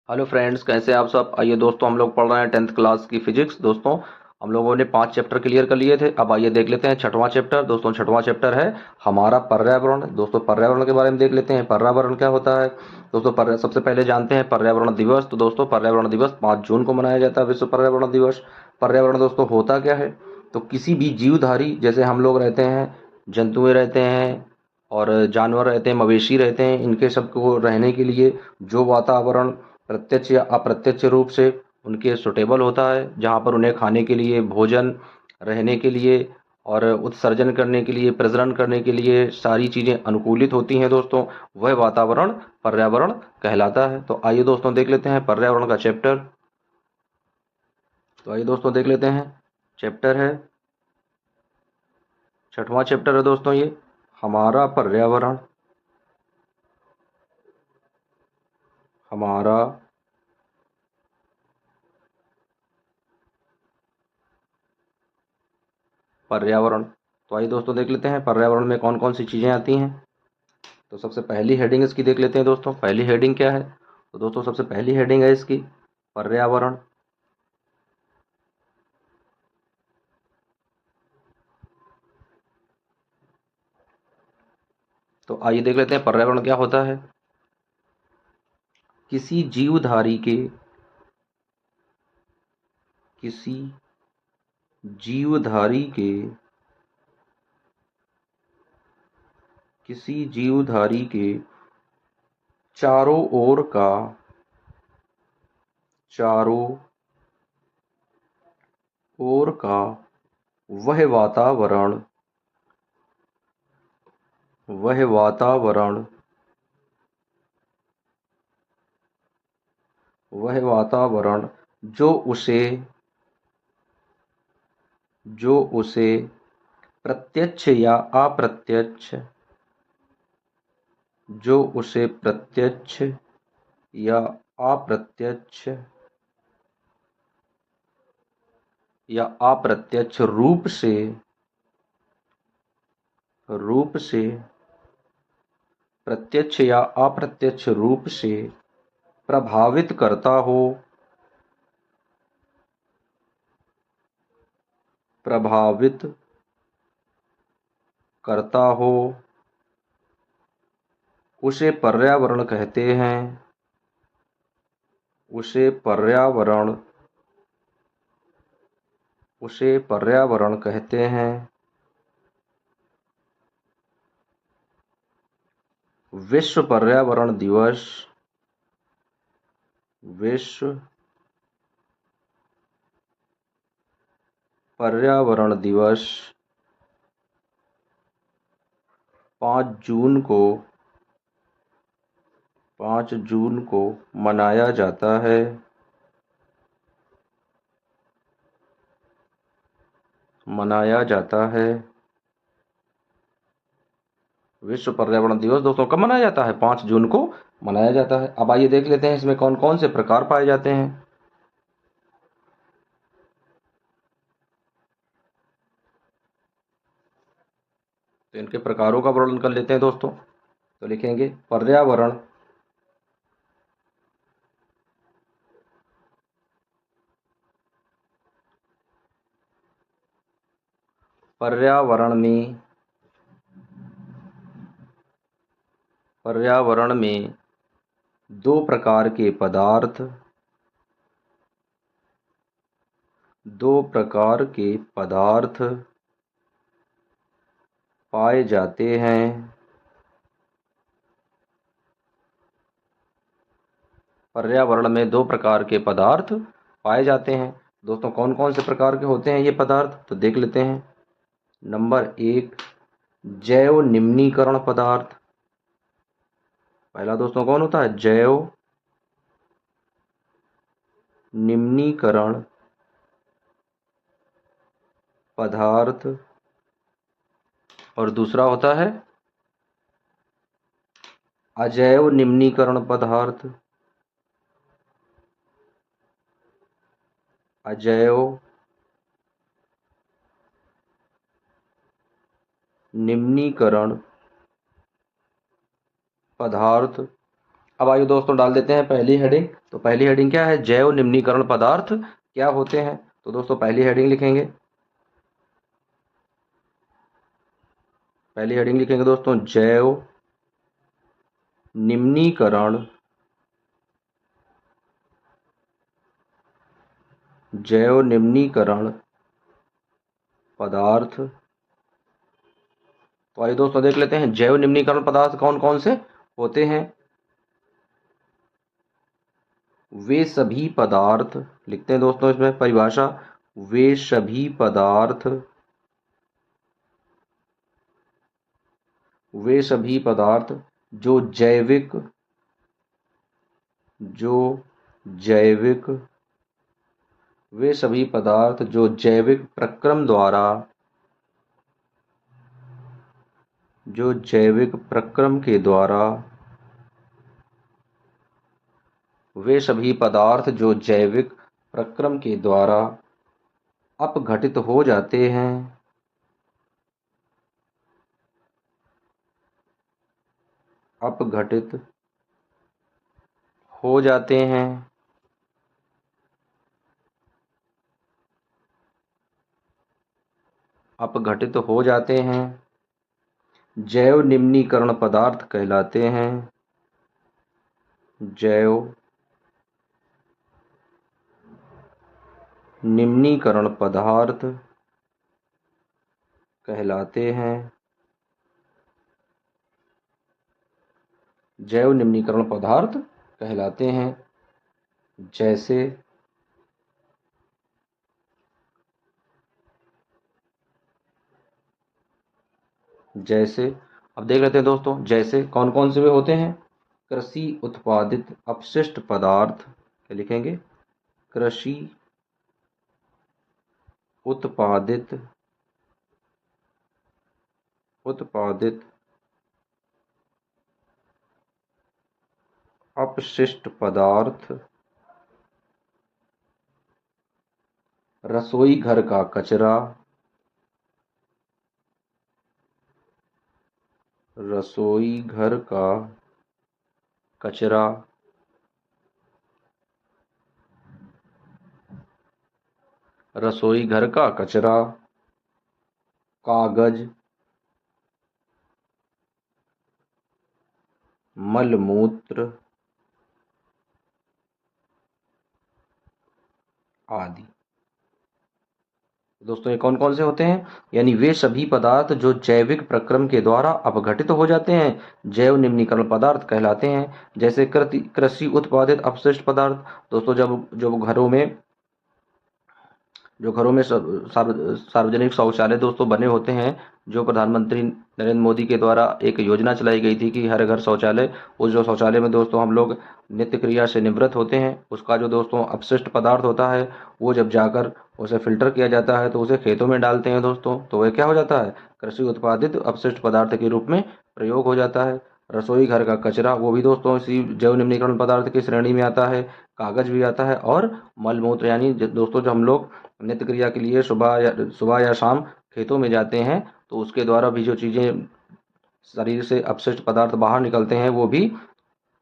Hello friends, कैसे हैं आप सब। आइए दोस्तों, हम लोग पढ़ रहे हैं 10th क्लास की फिजिक्स। दोस्तों, हम लोगों ने 5 चैप्टर क्लियर कर लिए थे। अब आइए देख लेते हैं छठवां चैप्टर। दोस्तों, छठवां चैप्टर है हमारा पर्यावरण। दोस्तों, पर्यावरण के बारे में देख लेते हैं। पर्यावरण क्या होता है। दोस्तों, सबसे पहले जानते हैं पर्यावरण दिवस। तो दोस्तों, पर्यावरण दिवस 5 जून को मनाया जाता है, विश्व पर्यावरण दिवस। पर्यावरण दोस्तों होता क्या है। तो किसी भी जीवधारी, जैसे हम लोग रहते हैं, जंतुएं रहते हैं और जानवर रहते हैं, मवेशी रहते हैं, इनके सबको रहने के लिए जो वातावरण प्रत्यक्ष या अप्रत्यक्ष रूप से उनके सुटेबल होता है, जहाँ पर उन्हें खाने के लिए भोजन, रहने के लिए और उत्सर्जन करने के लिए, प्रजनन करने के लिए सारी चीज़ें अनुकूलित होती हैं दोस्तों, वह वातावरण पर्यावरण कहलाता है। तो आइए दोस्तों देख लेते हैं पर्यावरण का चैप्टर। तो आइए दोस्तों देख लेते हैं। चैप्टर है, छठवां चैप्टर है दोस्तों ये, हमारा पर्यावरण। हमारा पर्यावरण। तो आइए दोस्तों देख लेते हैं पर्यावरण में कौन कौन सी चीज़ें आती हैं। तो सबसे पहली हेडिंग इसकी देख लेते हैं दोस्तों। पहली हेडिंग क्या है। तो दोस्तों, सबसे पहली हेडिंग है इसकी पर्यावरण। तो आइए देख लेते हैं पर्यावरण क्या होता है। किसी जीवधारी के किसी जीवधारी के किसी जीवधारी के चारों ओर का चारों ओर का वह वातावरण वह वातावरण वह वातावरण जो उसे जो उसे प्रत्यक्ष या अप्रत्यक्ष जो उसे प्रत्यक्ष या अप्रत्यक्ष रूप से प्रत्यक्ष या अप्रत्यक्ष रूप से प्रभावित प्रभावित करता हो, उसे पर्यावरण कहते हैं। उसे पर्यावरण उसे पर्यावरण कहते हैं। विश्व पर्यावरण दिवस विश्व पर्यावरण दिवस 5 जून को 5 जून को मनाया जाता है। मनाया जाता है। विश्व पर्यावरण दिवस दोस्तों कब मनाया जाता है। 5 जून को मनाया जाता है। अब आइए देख लेते हैं इसमें कौन कौन से प्रकार पाए जाते हैं। तो इनके प्रकारों का वर्णन कर लेते हैं दोस्तों। तो लिखेंगे पर्यावरण में पर्यावरण में दो प्रकार के पदार्थ पाए जाते हैं। पर्यावरण में 2 प्रकार के पदार्थ पाए जाते हैं। दोस्तों, कौन कौन से प्रकार के होते हैं ये पदार्थ, तो देख लेते हैं। नंबर 1, जैव निम्नीकरण पदार्थ। पहला दोस्तों कौन होता है, जैव निम्नीकरण पदार्थ। और दूसरा होता है अजैव निम्नीकरण पदार्थ। अजैव निम्नीकरण पदार्थ। अब आइए दोस्तों डाल देते हैं पहली हेडिंग। तो पहली हेडिंग क्या है, जैव निम्नीकरण पदार्थ क्या होते हैं। तो दोस्तों पहली हेडिंग लिखेंगे, पहली हेडिंग लिखेंगे दोस्तों, जैव निम्नीकरण, जैव निम्नीकरण पदार्थ। तो आइए दोस्तों देख लेते हैं जैव निम्नीकरण पदार्थ कौन कौन से होते हैं। वे सभी पदार्थ, लिखते हैं दोस्तों इसमें परिभाषा, वे सभी पदार्थ, वे सभी पदार्थ जो जैविक, जो जैविक, वे सभी पदार्थ जो जैविक प्रक्रम द्वारा, जो जैविक प्रक्रम के द्वारा, वे सभी पदार्थ जो जैविक प्रक्रम के द्वारा अपघटित हो जाते हैं, अपघटित हो जाते हैं, अपघटित हो जाते हैं, जैव निम्नीकरण पदार्थ कहलाते हैं, जैव निम्नीकरण पदार्थ कहलाते हैं, जैव निम्नीकरण पदार्थ कहलाते हैं। जैसे जैसे अब देख लेते हैं दोस्तों, जैसे कौन कौन से वे होते हैं। कृषि उत्पादित अपशिष्ट पदार्थ, क्या लिखेंगे, कृषि उत्पादित, उत्पादित अपशिष्ट पदार्थ, रसोई घर का कचरा, रसोई घर का कचरा, रसोई घर का कचरा, कागज, मलमूत्र आदि। दोस्तों ये कौन कौन से होते हैं, यानी वे सभी पदार्थ जो जैविक प्रक्रम के द्वारा अपघटित हो जाते हैं, जैव निम्नीकरण पदार्थ कहलाते हैं। जैसे कृषि उत्पादित अपशिष्ट पदार्थ। दोस्तों जब जो घरों में, जो घरों में सार्वजनिक शौचालय दोस्तों बने होते हैं, जो प्रधानमंत्री नरेंद्र मोदी के द्वारा एक योजना चलाई गई थी कि हर घर शौचालय, उस जो शौचालय में दोस्तों हम लोग नित्य क्रिया से निवृत्त होते हैं, उसका जो दोस्तों अपशिष्ट पदार्थ होता है, वो जब जाकर उसे फिल्टर किया जाता है तो उसे खेतों में डालते हैं दोस्तों, तो वह क्या हो जाता है, कृषि उत्पादित अपशिष्ट पदार्थ के रूप में प्रयोग हो जाता है। रसोई घर का कचरा, वो भी दोस्तों इसी जैव निम्नीकरण पदार्थ की श्रेणी में आता है। कागज भी आता है, और मलमूत्र, यानी दोस्तों जो हम लोग नित्य क्रिया के लिए सुबह या शाम खेतों में जाते हैं, तो उसके द्वारा भी जो चीज़ें शरीर से अपशिष्ट पदार्थ बाहर निकलते हैं, वो भी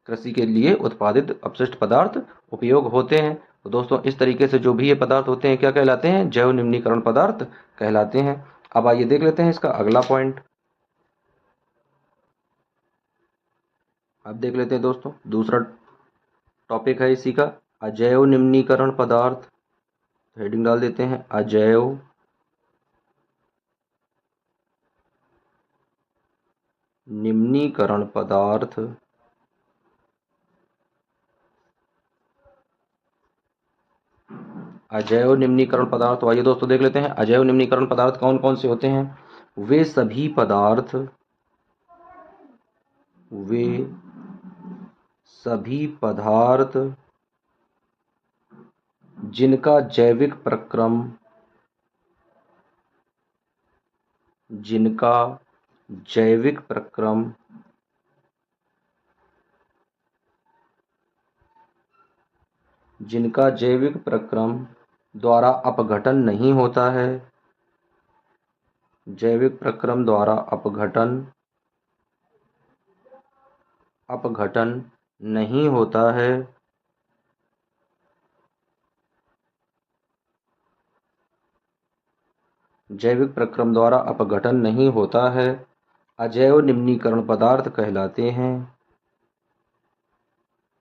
कृषि के लिए उत्पादित अपशिष्ट पदार्थ उपयोग होते हैं। तो दोस्तों इस तरीके से जो भी ये पदार्थ होते हैं क्या कहलाते हैं, जैव निम्नीकरण पदार्थ कहलाते हैं। अब आइए देख लेते हैं इसका अगला पॉइंट। अब देख लेते हैं दोस्तों दूसरा टॉपिक है इसी का, अजैव निम्नीकरण पदार्थ। हेडिंग डाल देते हैं, अजैव निम्नीकरण पदार्थ, अजैव निम्नीकरण पदार्थ। तो आइए दोस्तों देख लेते हैं अजैव निम्नीकरण पदार्थ कौन कौन से होते हैं। वे सभी पदार्थ, वे सभी पदार्थ जिनका जैविक प्रक्रम, जिनका जैविक प्रक्रम जिनका जैविक प्रक्रम द्वारा अपघटन नहीं होता है, जैविक प्रक्रम द्वारा अपघटन, अपघटन नहीं होता है, जैविक प्रक्रम द्वारा अपघटन नहीं होता है, अजैव निम्नीकरण पदार्थ कहलाते हैं।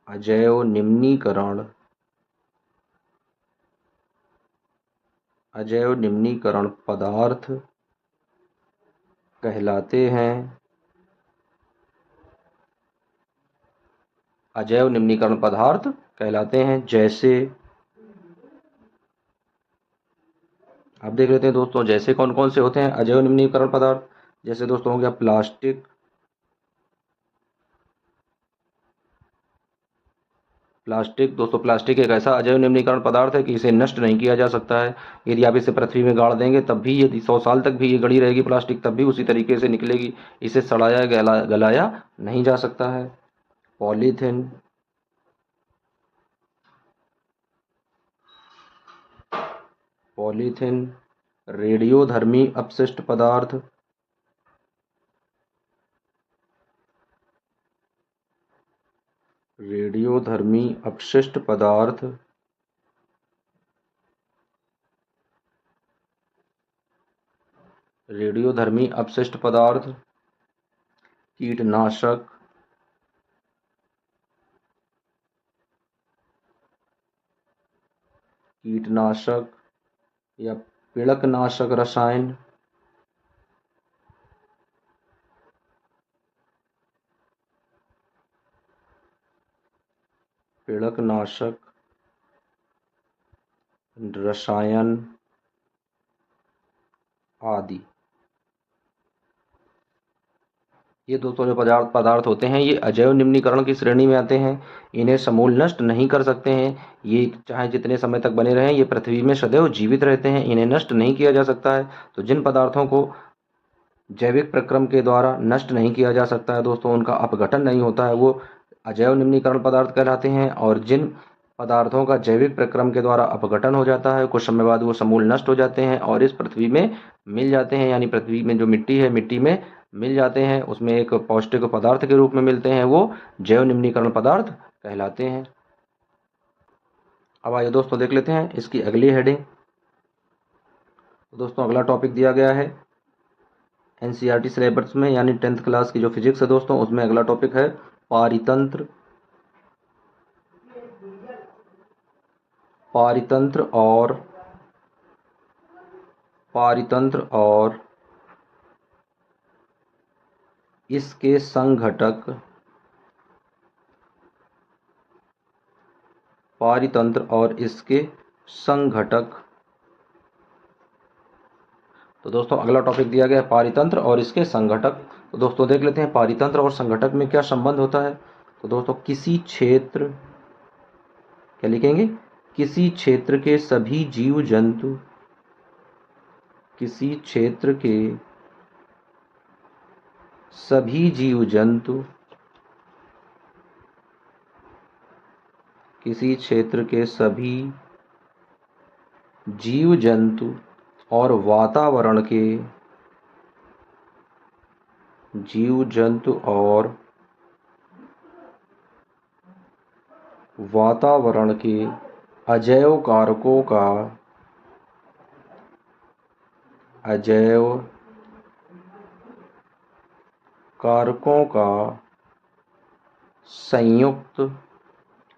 अजैव निम्नीकरण पदार्थ कहलाते हैं। अजैव निम्नीकरण पदार्थ कहलाते हैं। जैसे आप देख लेते हैं दोस्तों, जैसे कौन कौन से होते हैं अजैव निम्नीकरण पदार्थ। जैसे दोस्तों हो गया प्लास्टिक। दोस्तों प्लास्टिक एक ऐसा अजैव निम्नीकरण पदार्थ है कि इसे नष्ट नहीं किया जा सकता है। यदि आप इसे पृथ्वी में गाड़ देंगे तब भी, यदि 100 साल तक भी ये गड़ी रहेगी प्लास्टिक, तब भी उसी तरीके से निकलेगी। इसे सड़ाया गलाया नहीं जा सकता है। पॉलीथिन। रेडियोधर्मी अपशिष्ट पदार्थ। रेडियोधर्मी अपशिष्ट पदार्थ। रेडियोधर्मी अपशिष्ट पदार्थ। कीटनाशक। या पीड़कनाशक रसायन। पीड़कनाशक रसायन आदि। ये दोस्तों जो पदार्थ होते हैं ये अजैव निम्नीकरण की श्रेणी में आते हैं। इन्हें समूल नष्ट नहीं कर सकते हैं। ये चाहे जितने समय तक बने रहें, ये पृथ्वी में सदैव जीवित रहते हैं। इन्हें नष्ट नहीं किया जा सकता है। तो जिन पदार्थों को जैविक प्रक्रम के द्वारा नष्ट नहीं किया जा सकता है दोस्तों, उनका अपघटन नहीं होता है, वो अजैव निम्नीकरण पदार्थ कहलाते हैं। और जिन पदार्थों का जैविक प्रक्रम के द्वारा अपघटन हो जाता है, कुछ समय बाद वो समूल नष्ट हो जाते हैं और इस पृथ्वी में मिल जाते हैं, यानी पृथ्वी में जो मिट्टी है, मिट्टी में मिल जाते हैं, उसमें एक पौष्टिक पदार्थ के रूप में मिलते हैं, वो जैव निम्नीकरण पदार्थ कहलाते हैं। अब आइए दोस्तों देख लेते हैं इसकी अगली हेडिंग। दोस्तों अगला टॉपिक दिया गया है एनसीईआरटी सिलेबस में, यानी 10th क्लास की जो फिजिक्स है दोस्तों, उसमें अगला टॉपिक है पारितंत्र। पारितंत्र और इसके संघटक। पारितंत्र और इसके संघटक। तो दोस्तों अगला टॉपिक दिया गया है पारितंत्र और इसके संघटक। तो दोस्तों देख लेते हैं पारितंत्र और संघटक में क्या संबंध होता है। तो दोस्तों किसी क्षेत्र, क्या लिखेंगे, किसी क्षेत्र के सभी जीव जंतु, किसी क्षेत्र के सभी जीव जंतु, किसी क्षेत्र के सभी जीव जंतु और वातावरण के जीव जंतु और वातावरण के अजैव कारकों का संयुक्त,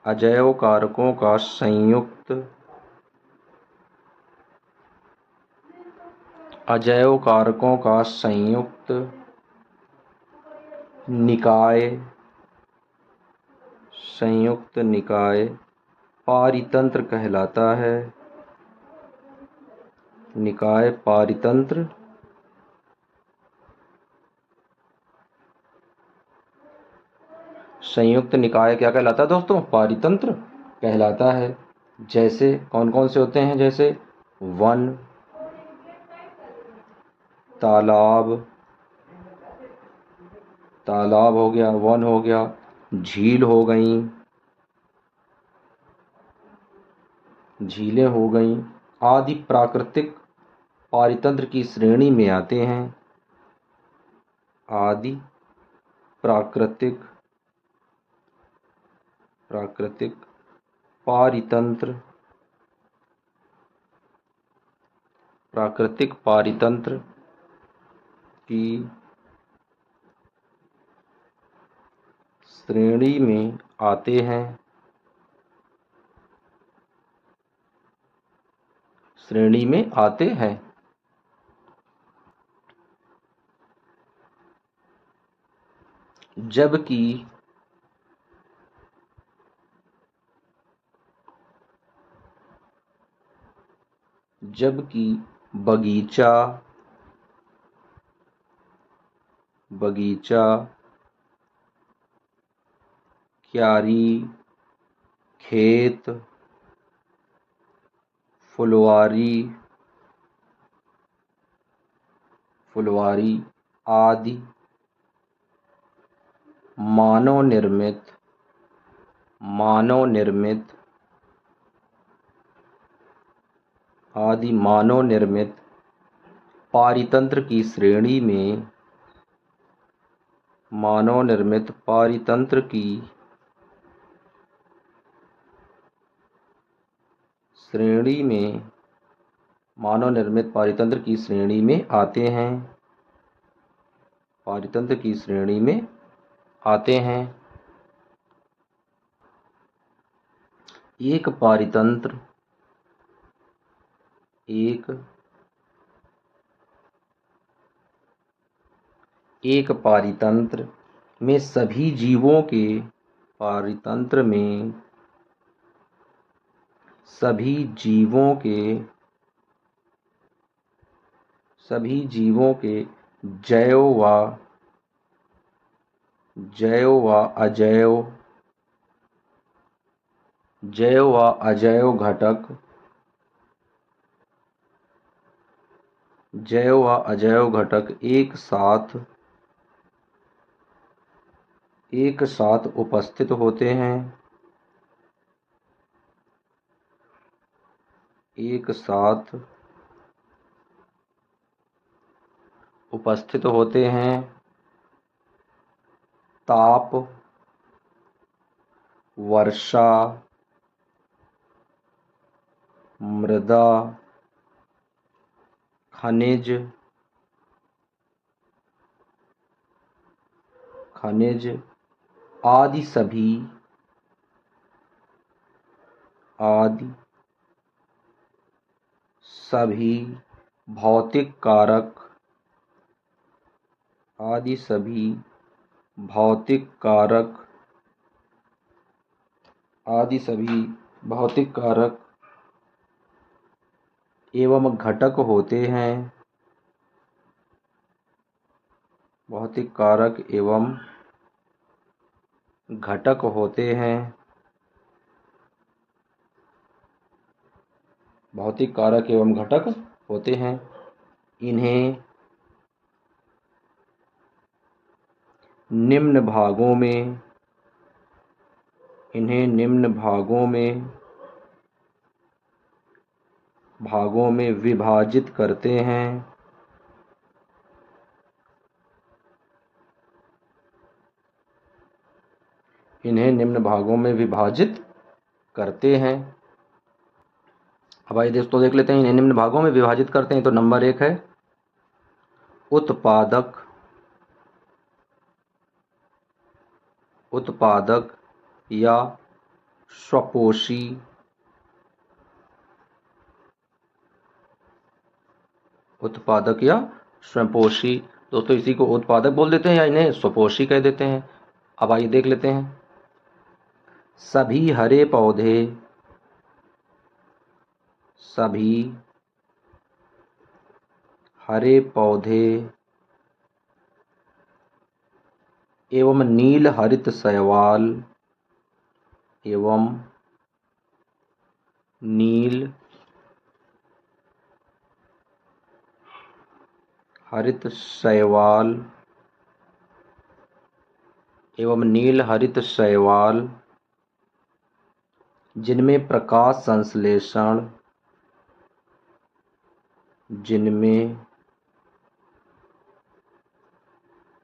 अजैव कारकों का संयुक्त, अजैव कारकों का संयुक्त निकाय, संयुक्त निकाय पारितंत्र कहलाता है। निकाय पारितंत्र। संयुक्त निकाय क्या कहलाता है दोस्तों, पारितंत्र कहलाता है। जैसे कौन कौन से होते हैं, जैसे वन, तालाब, तालाब हो गया, वन हो गया, झील हो गई, झीलें हो गई आदि प्राकृतिक पारितंत्र की श्रेणी में आते हैं। आदि प्राकृतिक प्राकृतिक पारितंत्र, प्राकृतिक पारितंत्र की श्रेणी में आते हैं, श्रेणी में आते हैं। जबकि जबकि बगीचा, बगीचा, क्यारी, खेत, फुलवारी, फुलवारी आदि मानव निर्मित, मानव निर्मित, आदि मानव निर्मित पारितंत्र की श्रेणी में, मानव निर्मित पारितंत्र की श्रेणी में, मानव निर्मित पारितंत्र की श्रेणी में आते हैं, पारितंत्र की श्रेणी में आते हैं। एक पारितंत्र, एक पारितंत्र में सभी जीवों के, पारितंत्र में सभी जीवों के, सभी जीवों के जैव व अजैव, जैव व अजैव घटक, जैव व अजैव घटक एक साथ उपस्थित होते हैं, एक साथ उपस्थित होते हैं। ताप, वर्षा, मृदा, खनिज, आदि सभी भौतिक कारक, आदि सभी भौतिक कारक, आदि सभी भौतिक कारक एवं घटक होते हैं, भौतिक कारक एवं घटक होते हैं, भौतिक कारक एवं घटक होते हैं। इन्हें निम्न भागों में, इन्हें निम्न भागों में विभाजित करते हैं, इन्हें निम्न भागों में विभाजित करते हैं। अब आइए दोस्तों देख लेते हैं इन्हें निम्न भागों में विभाजित करते हैं। तो नंबर 1 है उत्पादक, उत्पादक या स्वपोषी, उत्पादक या स्वपोषी। दोस्तों इसी को उत्पादक बोल देते हैं या इन्हें स्वपोषी कह देते हैं। अब आइए देख लेते हैं। सभी हरे पौधे, सभी हरे पौधे एवं नील हरित शैवाल, एवं नील हरित शैवाल, एवं नील हरित शैवाल जिनमें प्रकाश संश्लेषण, जिनमें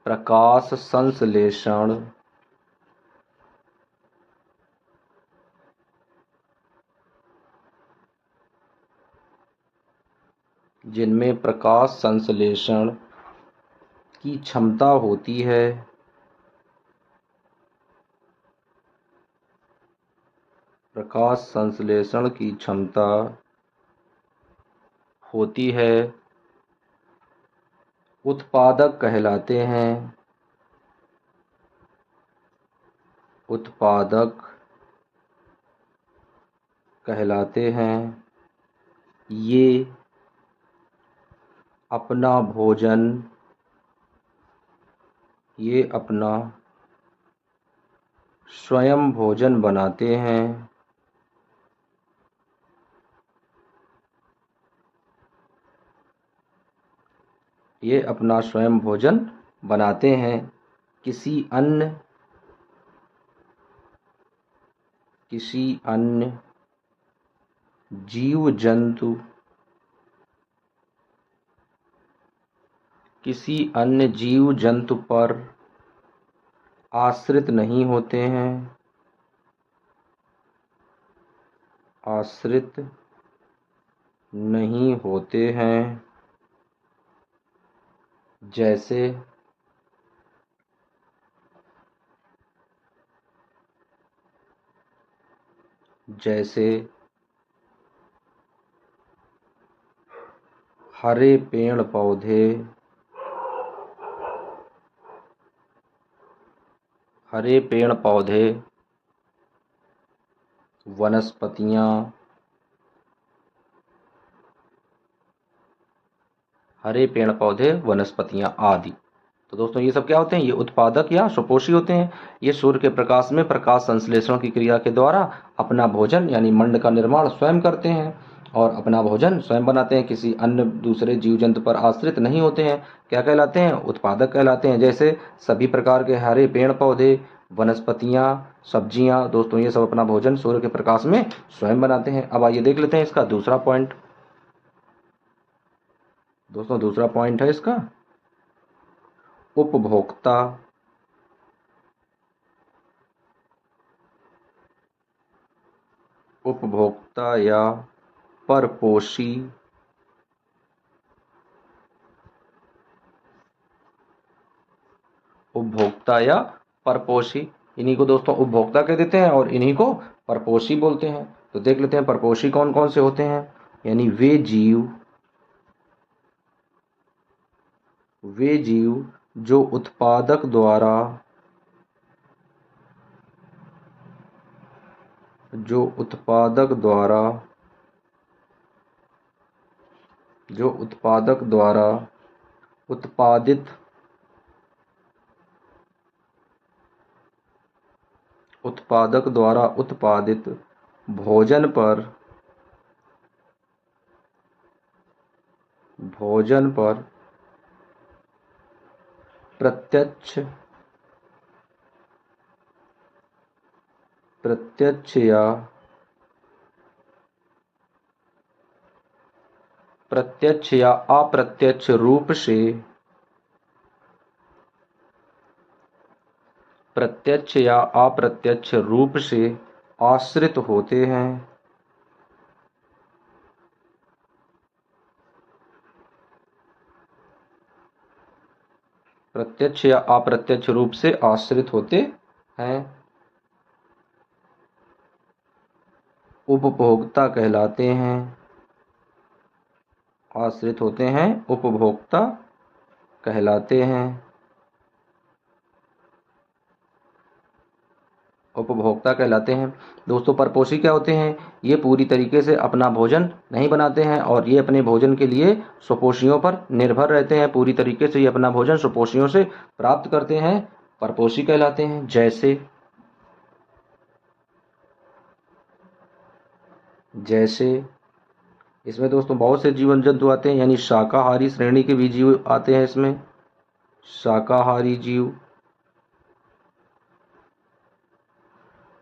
प्रकाश संश्लेषण जिनमें प्रकाश संश्लेषण की क्षमता होती है, प्रकाश संश्लेषण की क्षमता होती है, उत्पादक कहलाते हैं, उत्पादक कहलाते हैं। ये अपना भोजन, ये अपना स्वयं भोजन बनाते हैं, ये अपना स्वयं भोजन बनाते हैं। किसी अन्य जीव जंतु, किसी अन्य जीव जंतु पर आश्रित नहीं होते हैं, आश्रित नहीं होते हैं। जैसे जैसे हरे पेड़ पौधे, हरे पेड़ पौधे, वनस्पतियाँ, हरे पेड़ पौधे, वनस्पतियाँ आदि। तो दोस्तों ये सब क्या होते हैं? ये उत्पादक या सुपोषी होते हैं। ये सूर्य के प्रकाश में प्रकाश संश्लेषण की क्रिया के द्वारा अपना भोजन यानी मंड का निर्माण स्वयं करते हैं और अपना भोजन स्वयं बनाते हैं, किसी अन्य दूसरे जीव जंतु पर आश्रित नहीं होते हैं। क्या कहलाते हैं? उत्पादक कहलाते हैं। जैसे सभी प्रकार के हरे पेड़ पौधे, वनस्पतियाँ, सब्जियाँ, दोस्तों ये सब अपना भोजन सूर्य के प्रकाश में स्वयं बनाते हैं। अब आइए देख लेते हैं इसका दूसरा पॉइंट। दोस्तों दूसरा पॉइंट है इसका उपभोक्ता, उपभोक्ता या परपोषी, उपभोक्ता या परपोषी, इन्हीं को दोस्तों उपभोक्ता कह देते हैं और इन्हीं को परपोषी बोलते हैं। तो देख लेते हैं परपोषी कौन कौन से होते हैं। यानी वे जीव जो उत्पादक द्वारा, जो उत्पादक द्वारा, जो उत्पादक द्वारा उत्पादित, उत्पादक द्वारा उत्पादित भोजन पर, भोजन पर प्रत्यक्ष, प्रत्यक्ष या प्रत्यक्ष या अप्रत्यक्ष रूप से, प्रत्यक्ष या अप्रत्यक्ष रूप से आश्रित होते हैं, प्रत्यक्ष या अप्रत्यक्ष रूप से आश्रित होते हैं, उपभोक्ता कहलाते हैं, आश्रित होते हैं, उपभोक्ता कहलाते हैं, उपभोक्ता कहलाते हैं। दोस्तों परपोषी क्या होते हैं? ये पूरी तरीके से अपना भोजन नहीं बनाते हैं और ये अपने भोजन के लिए सुपोषियों पर निर्भर रहते हैं। पूरी तरीके से ये अपना भोजन सुपोषियों से प्राप्त करते हैं, परपोषी कहलाते हैं। जैसे इसमें दोस्तों बहुत से जीवन जंतु आते हैं, यानी शाकाहारी श्रेणी के भी जीव आते हैं इसमें, शाकाहारी जीव,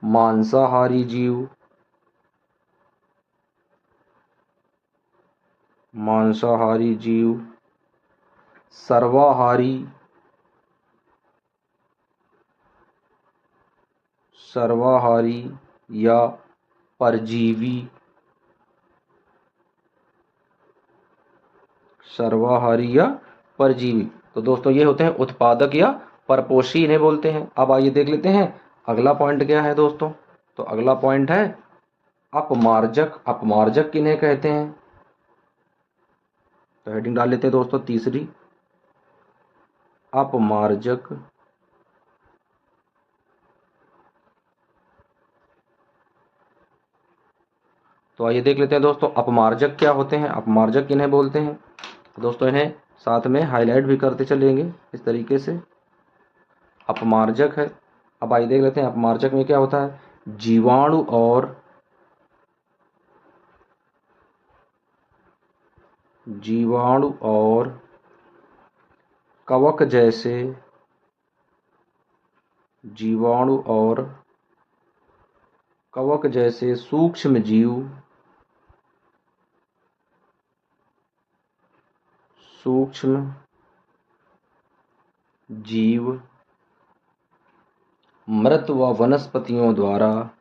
मांसाहारी जीव, मांसाहारी जीव, सर्वाहारी, सर्वाहारी या परजीवी, सर्वाहारी या परजीवी। तो दोस्तों ये होते हैं उत्पादक या परपोषी, इन्हें बोलते हैं। अब आइए देख लेते हैं अगला पॉइंट क्या है दोस्तों। तो अगला पॉइंट है अपमार्जक। अपमार्जक किन्हें कहते हैं? तो हेडिंग डाल लेते हैं दोस्तों तीसरी, अपमार्जक। तो आइए देख लेते हैं दोस्तों अपमार्जक क्या होते हैं, अपमार्जक किन्हें बोलते हैं। तो दोस्तों इन्हें साथ में हाईलाइट भी करते चलेंगे इस तरीके से। अपमार्जक है। अब आइए देख लेते हैं अपमार्जक में क्या होता है। जीवाणु और कवक जैसे, जीवाणु और कवक जैसे सूक्ष्म जीव मृत व वनस्पतियों द्वारा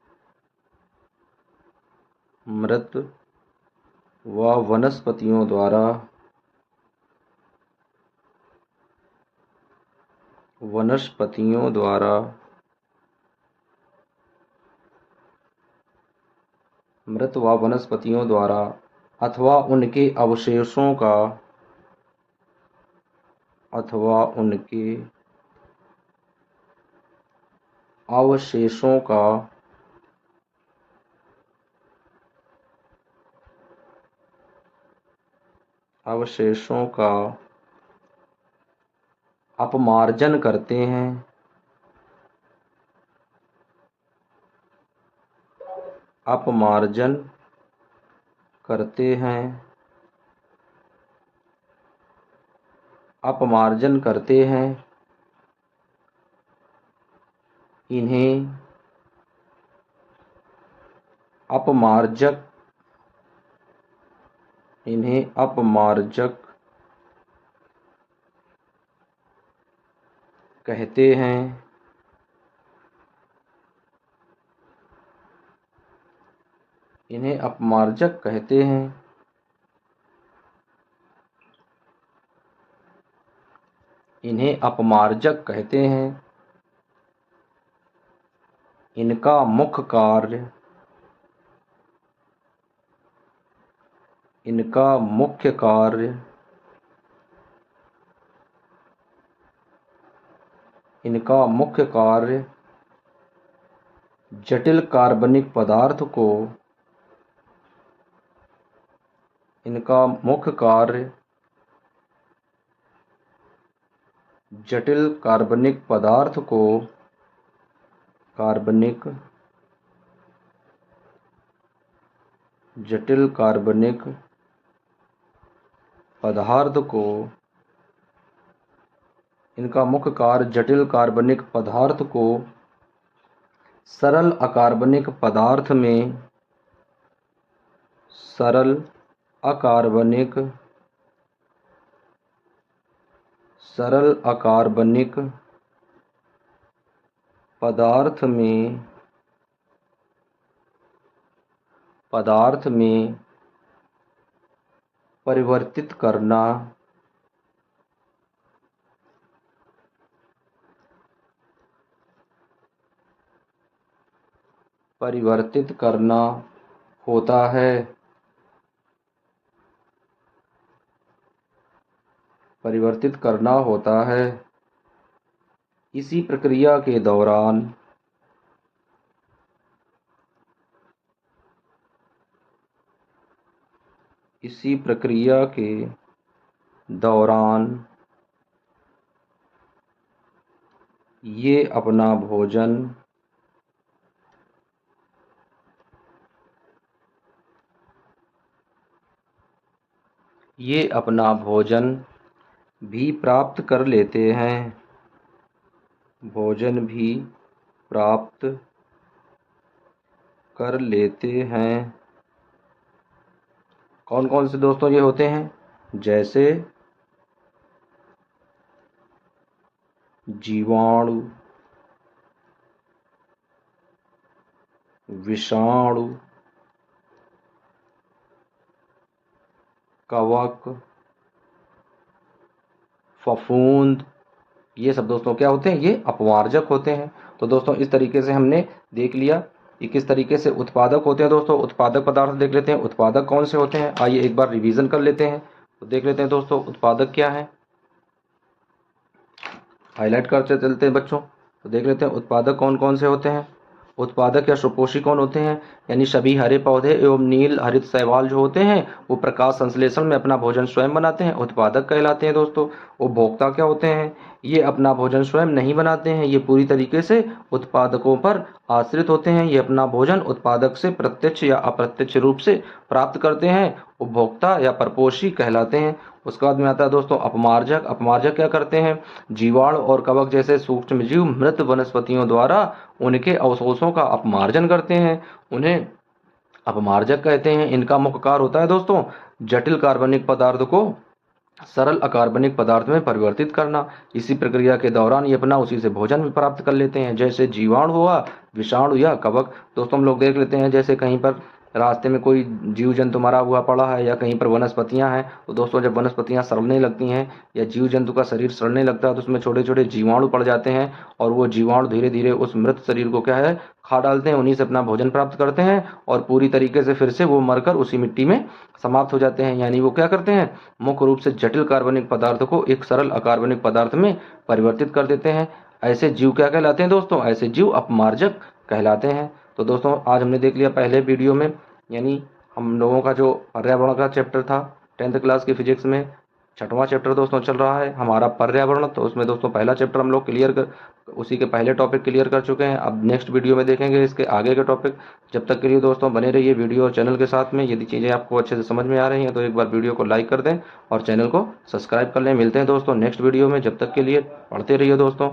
अथवा उनके अवशेषों का अपमार्जन करते हैं। अपमार्जन करते हैं। इन्हें अपमार्जक कहते हैं। इन्हें अपमार्जक कहते हैं। इन्हें अपमार्जक कहते हैं। इनका मुख्य कार्य जटिल कार्बनिक पदार्थ को इनका मुख्य कार्य जटिल कार्बनिक पदार्थ को सरल अकार्बनिक पदार्थ में परिवर्तित करना होता है। इसी प्रक्रिया के दौरान ये अपना भोजन भी प्राप्त कर लेते हैं। कौन कौन से दोस्तों ये होते हैं? जैसे जीवाणु, विषाणु, कवक, फफूंद, ये सब दोस्तों क्या होते हैं, ये अपमार्जक होते हैं। तो दोस्तों इस तरीके से हमने देख लिया कि किस तरीके से उत्पादक होते हैं। दोस्तों उत्पादक पदार्थ देख लेते हैं, उत्पादक कौन से होते हैं, आइए एक बार रिवीजन कर लेते हैं। तो देख लेते हैं दोस्तों उत्पादक क्या है, हाईलाइट करते चलते हैं बच्चों। तो देख लेते हैं उत्पादक कौन कौन से होते हैं। उत्पादक या सुपोषी कौन होते हैं, यानी सभी हरे पौधे एवं नील हरित शैवाल जो होते हैं वो प्रकाश संश्लेषण में अपना भोजन स्वयं बनाते हैं, उत्पादक कहलाते हैं दोस्तों। उपभोक्ता क्या होते हैं, ये अपना भोजन स्वयं नहीं बनाते हैं, ये पूरी तरीके से उत्पादकों पर आश्रित होते हैं। ये अपना भोजन उत्पादक से प्रत्यक्ष या अप्रत्यक्ष रूप से प्राप्त करते हैं, उपभोक्ता या परपोषी कहलाते हैं। उसके बाद में आता है दोस्तों अपमार्जक। अपमार्जक क्या करते हैं, जीवाणु और कवक जैसे सूक्ष्म जीव मृत वनस्पतियों द्वारा उनके अवशोषों का अपमार्जन करते हैं, उन्हें अपमार्जक कहते हैं। इनका मुख्य कार्य होता है दोस्तों जटिल कार्बनिक पदार्थ को सरल अकार्बनिक पदार्थ में परिवर्तित करना। इसी प्रक्रिया के दौरान ये अपना उसी से भोजन भी प्राप्त कर लेते हैं, जैसे जीवाणु हुआ, विषाणु या कवक। दोस्तों हम लोग देख लेते हैं जैसे कहीं पर रास्ते में कोई जीव जंतु मरा हुआ पड़ा है या कहीं पर वनस्पतियां हैं, तो दोस्तों जब वनस्पतियां सड़ने लगती हैं या जीव जंतु का शरीर सड़ने लगता है तो उसमें छोटे छोटे जीवाणु पड़ जाते हैं और वो जीवाणु धीरे धीरे उस मृत शरीर को क्या है खा डालते हैं, उन्हीं से अपना भोजन प्राप्त करते हैं और पूरी तरीके से फिर से वो मरकर उसी मिट्टी में समाप्त हो जाते हैं। यानी वो क्या करते हैं, मुख्य रूप से जटिल कार्बनिक पदार्थ को एक सरल अकार्बनिक पदार्थ में परिवर्तित कर देते हैं। ऐसे जीव क्या कहलाते हैं दोस्तों, ऐसे जीव अपमार्जक कहलाते हैं। तो दोस्तों आज हमने देख लिया पहले वीडियो में, यानी हम लोगों का जो पर्यावरण का चैप्टर था 10th क्लास की फिजिक्स में, 6वां चैप्टर दोस्तों चल रहा है हमारा पर्यावरण। तो उसमें दोस्तों पहला चैप्टर हम लोग क्लियर कर, उसी के पहले टॉपिक क्लियर कर चुके हैं। अब नेक्स्ट वीडियो में देखेंगे इसके आगे के टॉपिक। जब तक के लिए दोस्तों बने रहिए वीडियो और चैनल के साथ में। यदि चीज़ें आपको अच्छे से समझ में आ रही हैं तो एक बार वीडियो को लाइक कर दें और चैनल को सब्सक्राइब कर लें। मिलते हैं दोस्तों नेक्स्ट वीडियो में, जब तक के लिए पढ़ते रहिए दोस्तों।